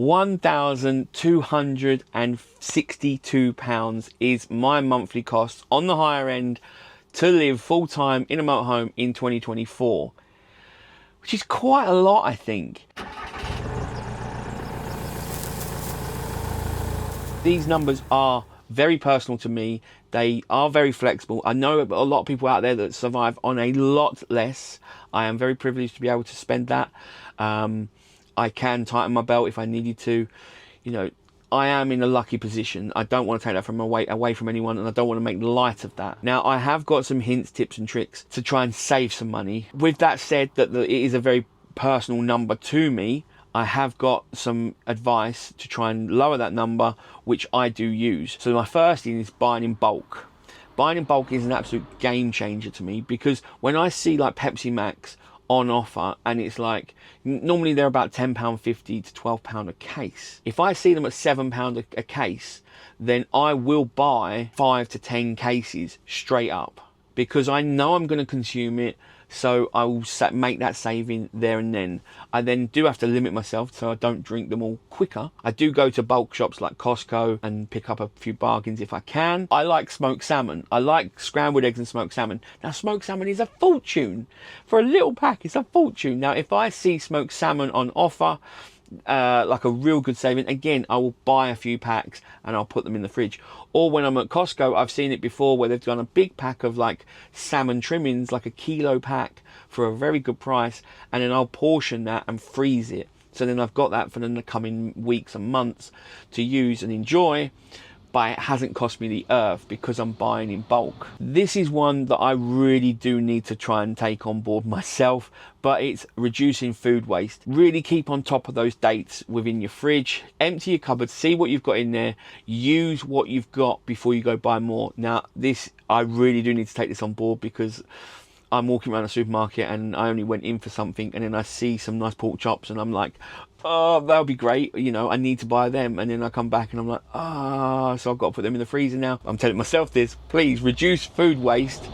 £1,262 is my monthly cost on the higher end to live full-time in a motorhome in 2024, which is quite a lot, I think. These numbers are very personal to me. They are very flexible. I know a lot of people out there that survive on a lot less. I am very privileged to be able to spend that. I can tighten my belt if I needed to. You know, I am in a lucky position. I don't want to take that from away from anyone, and I don't want to make light of that. Now, I have got some hints, tips and tricks to try and save some money. With that said, that it is a very personal number to me, I have got some advice to try and lower that number, which I do use. So my first thing is buying in bulk. Buying in bulk is an absolute game changer to me, because when I see like Pepsi Max on offer, and it's like, normally they're about £10.50 to £12 a case. If I see them at £7 a case, then I will buy 5 to 10 cases straight up, because I know I'm going to consume it. So I will make that saving there and then. I then do have to limit myself so I don't drink them all quicker. I do go to bulk shops like Costco and pick up a few bargains if I can. I like smoked salmon. I like scrambled eggs and smoked salmon. Now, smoked salmon is a fortune. For a little pack, it's a fortune. Now, if I see smoked salmon on offer, like a real good saving, again, I will buy a few packs and I'll put them in the fridge. Or when I'm at Costco, I've seen it before where they've done a big pack of like salmon trimmings, like a kilo pack for a very good price, and then I'll portion that and freeze it. So then I've got that for the coming weeks and months to use and enjoy, but it hasn't cost me the earth because I'm buying in bulk. This is one that I really do need to try and take on board myself, but it's reducing food waste. Really keep on top of those dates within your fridge. Empty your cupboard, see what you've got in there, use what you've got before you go buy more. Now, this, I really do need to take this on board, because I'm walking around a supermarket and I only went in for something, and then I see some nice pork chops and I'm like, oh, that'll be great, you know, I need to buy them. And then I come back and I'm like, so I've got to put them in the freezer now. I'm telling myself this: please reduce food waste,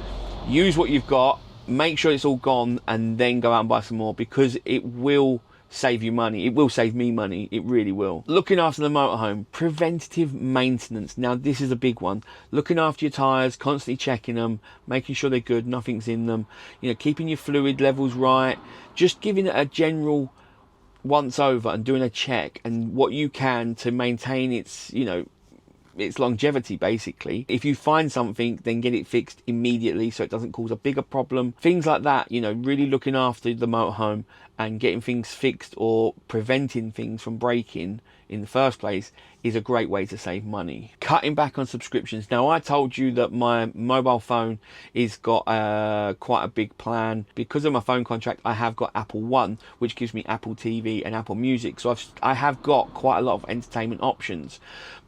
use what you've got, make sure it's all gone, and then go out and buy some more, because it will save you money. It will save me money. It really will. Looking after the motorhome, preventative maintenance. Now, this is a big one. Looking after your tyres, constantly checking them, making sure they're good, nothing's in them, you know, keeping your fluid levels right, just giving it a general once over and doing a check, and what you can to maintain its, you know, its longevity. Basically, if you find something, then get it fixed immediately so it doesn't cause a bigger problem. Things like that, you know, really looking after the motorhome and getting things fixed or preventing things from breaking in the first place is a great way to save money. Cutting back on subscriptions. Now, I told you that my mobile phone is got quite a big plan. Because of my phone contract, I have got Apple One, which gives me Apple TV and Apple Music. So I have got quite a lot of entertainment options,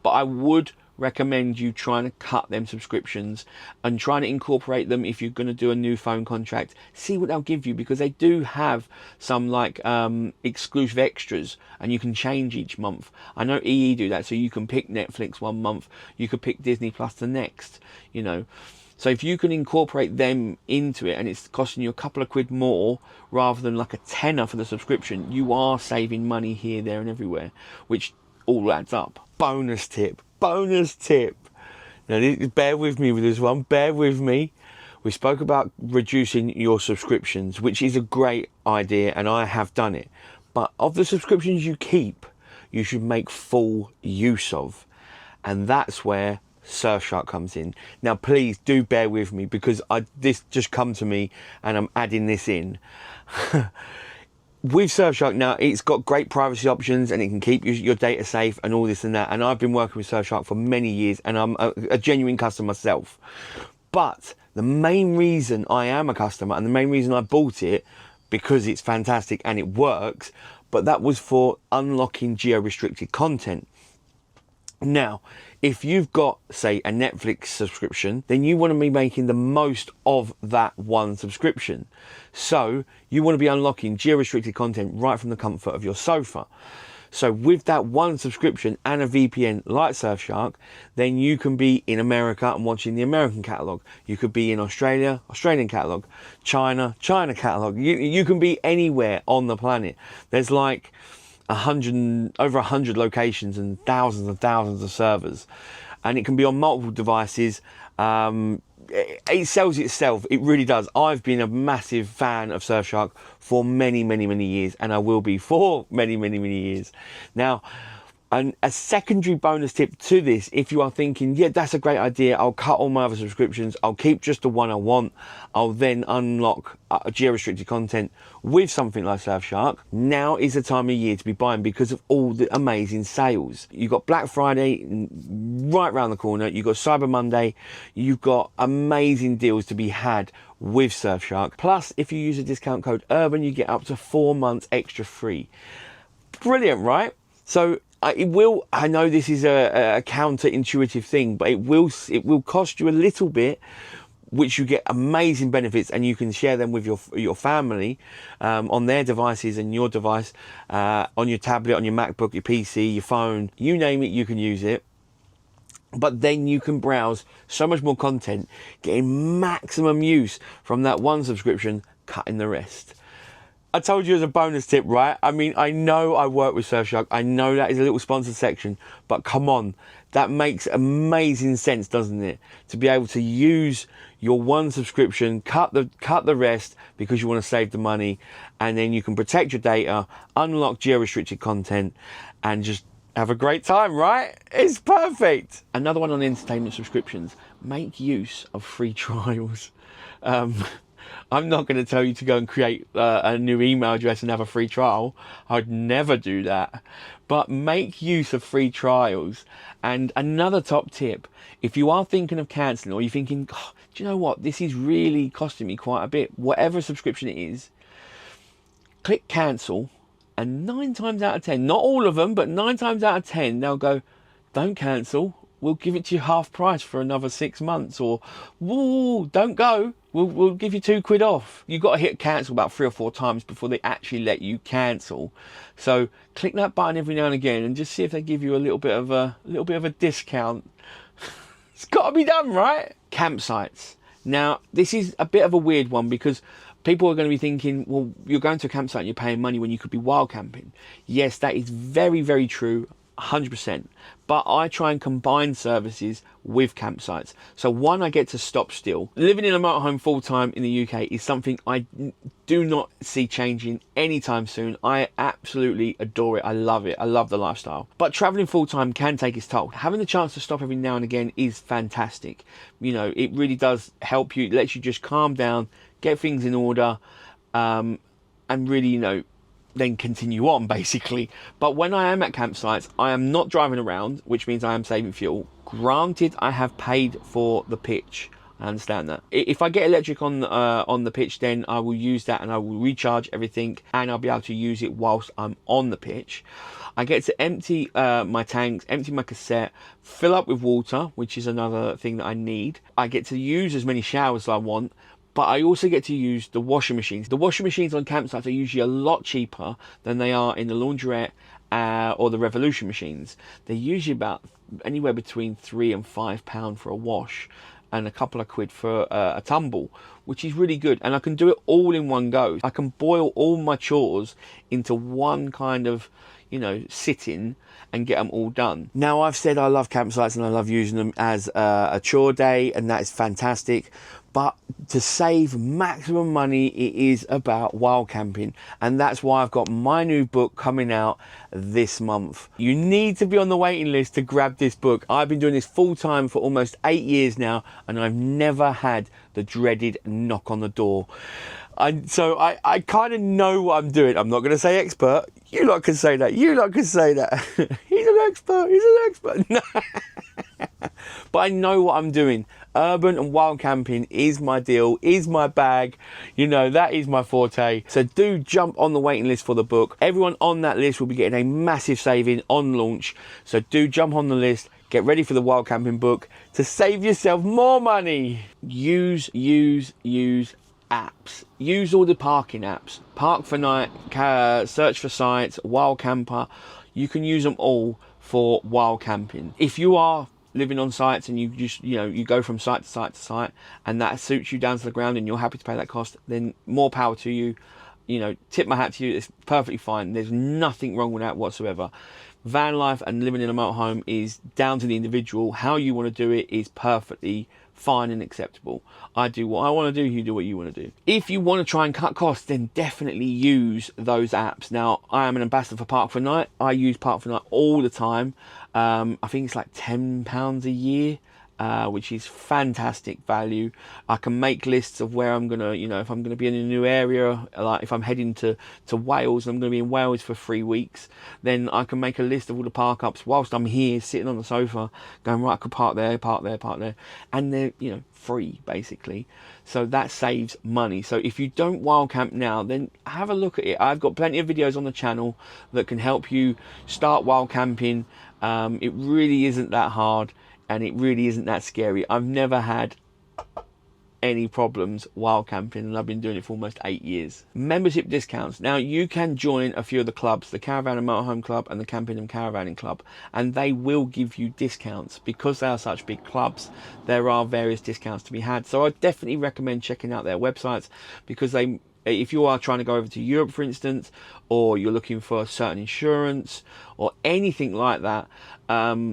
but I would recommend you trying to cut them subscriptions and trying to incorporate them if you're going to do a new phone contract. See what they'll give you, because they do have some like exclusive extras, and you can change each month. I know EE do that, so you can pick Netflix one month, you could pick Disney Plus the next, you know. So if you can incorporate them into it, and it's costing you a couple of quid more rather than like a tenner for the subscription, you are saving money here, there and everywhere, which all adds up. Bonus tip. Now, bear with me with this one, bear with me. We spoke about reducing your subscriptions, which is a great idea, and I have done it. But of the subscriptions you keep, you should make full use of. And that's where Surfshark comes in. Now, please do bear with me, because this just come to me and I'm adding this in. With Surfshark now, it's got great privacy options, and it can keep your data safe and all this and that. And I've been working with Surfshark for many years, and I'm a genuine customer myself. But the main reason I am a customer, and the main reason I bought it, because it's fantastic and it works, but that was for unlocking geo-restricted content. Now, if you've got, say, a Netflix subscription, then you want to be making the most of that one subscription. So you want to be unlocking geo-restricted content right from the comfort of your sofa. So with that one subscription and a VPN like Surfshark, then you can be in America and watching the American catalogue. You could be in Australia, Australian catalogue, China, China catalogue. You can be anywhere on the planet. There's like over 100 locations and thousands of servers, and it can be on multiple devices. It sells itself, it really does. I've been a massive fan of Surfshark for many years, and I will be for many years. Now, and a secondary bonus tip to this, if you are thinking, yeah, that's a great idea, I'll cut all my other subscriptions, I'll keep just the one I want, I'll then unlock geo-restricted content with something like Surfshark, now is the time of year to be buying because of all the amazing sales. You've got Black Friday right around the corner, you've got Cyber Monday, you've got amazing deals to be had with Surfshark. Plus, if you use the discount code URBAN, you get up to 4 months extra free. Brilliant, right? So it will, I know this is a counterintuitive thing, but it will cost you a little bit, which you get amazing benefits, and you can share them with your family on their devices and your device, on your tablet, on your MacBook, your PC, your phone, you name it, you can use it. But then you can browse so much more content, getting maximum use from that one subscription, cutting the rest. I told you as a bonus tip, right? I mean, I know I work with Surfshark. I know that is a little sponsored section, but come on, that makes amazing sense, doesn't it? To be able to use your one subscription, cut the rest because you want to save the money, and then you can protect your data, unlock geo-restricted content, and just have a great time, right? It's perfect. Another one on entertainment subscriptions, make use of free trials. I'm not going to tell you to go and create a new email address and have a free trial. I'd never do that. But make use of free trials. And another top tip, if you are thinking of cancelling, or you're thinking, oh, do you know what, this is really costing me quite a bit, whatever subscription it is, click cancel, and 9 times out of 10, not all of them, but 9 times out of 10, they'll go, don't cancel, we'll give it to you half price for another 6 months, or, whoa, don't go, we'll give you £2 off. You've got to hit cancel about 3 or 4 times before they actually let you cancel. So click that button every now and again and just see if they give you a little bit of a discount. It's got to be done, right? Campsites. Now, this is a bit of a weird one because people are going to be thinking, well, you're going to a campsite and you're paying money when you could be wild camping. Yes, that is very true. 100%, but I try and combine services with campsites. So one, I get to stop still. Living in a motorhome full time in the UK is something I do not see changing anytime soon. I absolutely adore it. I love it. I love the lifestyle. But traveling full time can take its toll. Having the chance to stop every now and again is fantastic. You know, it really does help you. It lets you just calm down, get things in order, and really, you know, then continue on basically. But when I am at campsites, I am not driving around, which means I am saving fuel. Granted, I have paid for the pitch. I understand that. If I get electric on the pitch, then I will use that and I will recharge everything, and I'll be able to use it whilst I'm on the pitch. I get to empty my tanks, empty my cassette, fill up with water, which is another thing that I need. I get to use as many showers as I want, but I also get to use the washing machines. The washing machines on campsites are usually a lot cheaper than they are in the laundrette or the Revolution machines. They're usually about anywhere between £3 and £5 for a wash, and a couple of quid for a tumble, which is really good. And I can do it all in one go. I can boil all my chores into one kind of, you know, sitting and get them all done. Now, I've said I love campsites and I love using them as a chore day, and that is fantastic. But to save maximum money, it is about wild camping. And that's why I've got my new book coming out this month. You need to be on the waiting list to grab this book. I've been doing this full time for almost 8 years now, and I've never had the dreaded knock on the door. So I kind of know what I'm doing. I'm not going to say expert. You lot can say that. You lot can say that. He's an expert. He's an expert. No. But I know what I'm doing. Urban and wild camping is my deal, is my bag. You know, that is my forte. So do jump on the waiting list for the book. Everyone on that list will be getting a massive saving on launch. So do jump on the list. Get ready for the wild camping book to save yourself more money. Use apps. Use all the parking apps. Park for Night, Search for Sites, Wild Camper. You can use them all for wild camping. If you are living on sites and you just, you know, you go from site to site to site and that suits you down to the ground and you're happy to pay that cost, then more power to you. you know, tip my hat to you. It's perfectly fine. There's nothing wrong with that whatsoever. Van life and living in a motorhome is down to the individual. How you want to do it is perfectly fine and acceptable. I do what I want to do, you do what you want to do. If you want to try and cut costs, then definitely use those apps. Now, I am an ambassador for Park for Night. I use Park for Night all the time. I think it's like £10 a year. Which is fantastic value. I can make lists of where I'm gonna, you know, if I'm gonna be in a new area, like if I'm heading to Wales and I'm gonna be in Wales for 3 weeks, then I can make a list of all the park ups whilst I'm here sitting on the sofa, going, right, I could park there, park there, park there, and they're, you know, free basically. So that saves money. So if you don't wild camp now, then have a look at it. I've got plenty of videos on the channel that can help you start wild camping. It really isn't that hard. And it really isn't that scary. I've never had any problems wild camping, and I've been doing it for almost 8 years. Membership discounts. Now, you can join a few of the clubs, the Caravan and Motorhome Club and the Camping and Caravanning Club, and they will give you discounts. Because they are such big clubs, there are various discounts to be had. So I definitely recommend checking out their websites, because they, if you are trying to go over to Europe, for instance, or you're looking for a certain insurance or anything like that,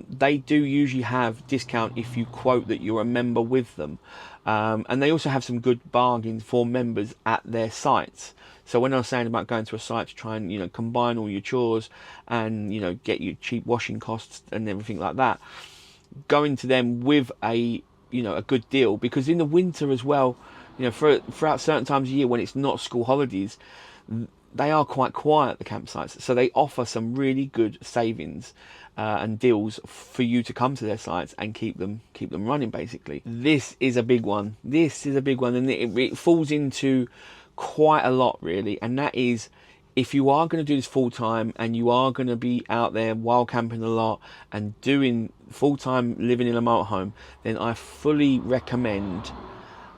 they do usually have discount if you quote that you're a member with them. And they also have some good bargains for members at their sites. So when I was saying about going to a site to try and, you know, combine all your chores and, you know, get you cheap washing costs and everything like that, going to them with a, you know, a good deal, because in the winter as well, you know, throughout certain times of year when it's not school holidays, they are quite quiet, the campsites. So they offer some really good savings and deals for you to come to their sites and keep them running basically. This is a big one. This is a big one, and it falls into quite a lot really, and that is, if you are going to do this full time and you are going to be out there wild camping a lot and doing full time living in a motorhome, then I fully recommend,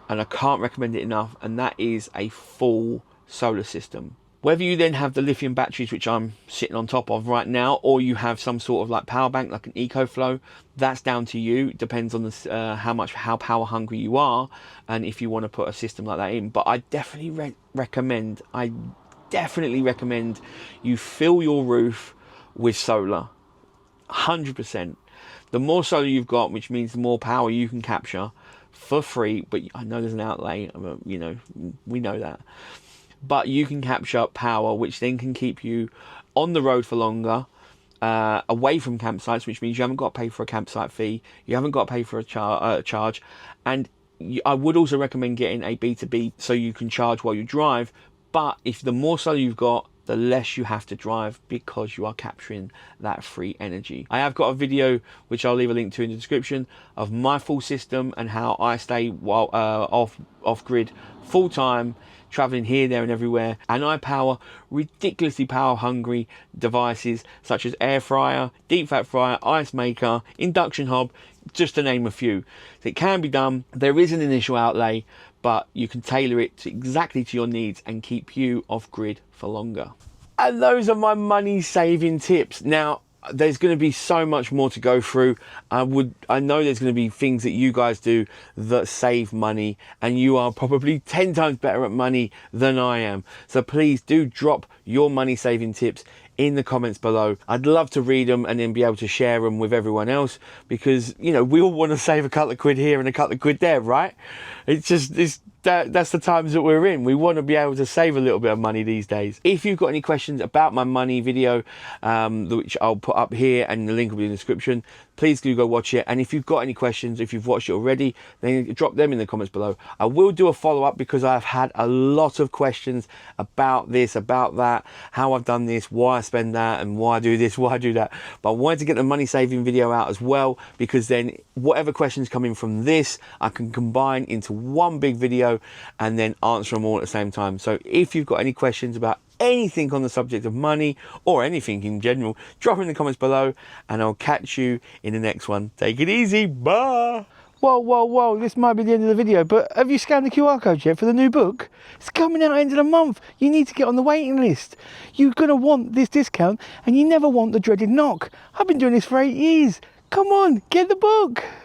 and I can't recommend it enough, and that is a full solar system. Whether you then have the lithium batteries, which I'm sitting on top of right now, or you have some sort of like power bank like an EcoFlow, that's down to you. It depends on the how power hungry you are, and if you want to put a system like that in. But I definitely recommend you fill your roof with solar, 100%. The more solar you've got, which means the more power you can capture for free. But I know there's an outlay, you know, we know that. But you can capture power, which then can keep you on the road for longer, away from campsites, which means you haven't got to pay for a campsite fee, you haven't got to pay for a charge. And I would also recommend getting a B2B so you can charge while you drive. But if the more solar you've got, the less you have to drive, because you are capturing that free energy. I have got a video, which I'll leave a link to in the description, of my full system and how I stay while off grid full time, traveling here, there and everywhere. And I power ridiculously power hungry devices such as air fryer, deep fat fryer, ice maker, induction hob, just to name a few. So it can be done. There is an initial outlay, but you can tailor it exactly to your needs and keep you off grid for longer. And those are my money saving tips. Now, there's going to be so much more to go through. I know there's going to be things that you guys do that save money, and you are probably 10 times better at money than I am. So please do drop your money saving tips in the comments below. I'd love to read them and then be able to share them with everyone else, because, you know, we all want to save a couple of quid here and a couple of quid there, right? That's the times that we're in. We want to be able to save a little bit of money these days. If you've got any questions about my money video, which I'll put up here and the link will be in the description, please do go watch it. And if you've got any questions, if you've watched it already, then drop them in the comments below. I will do a follow-up, because I've had a lot of questions about this, about that, how I've done this, why I spend that, and why I do this, why I do that. But I wanted to get the money saving video out as well, because then whatever questions come in from this, I can combine into one big video and then answer them all at the same time. So if you've got any questions about anything on the subject of money or anything in general, drop in the comments below, and I'll catch you in the next one. Take it easy. Bye. Whoa, this might be the end of the video, but have you scanned the QR code yet for the new book? It's coming out at the end of the month. You need to get on the waiting list. You're going to want this discount, and you never want the dreaded knock. I've been doing this for 8 years. Come on, get the book.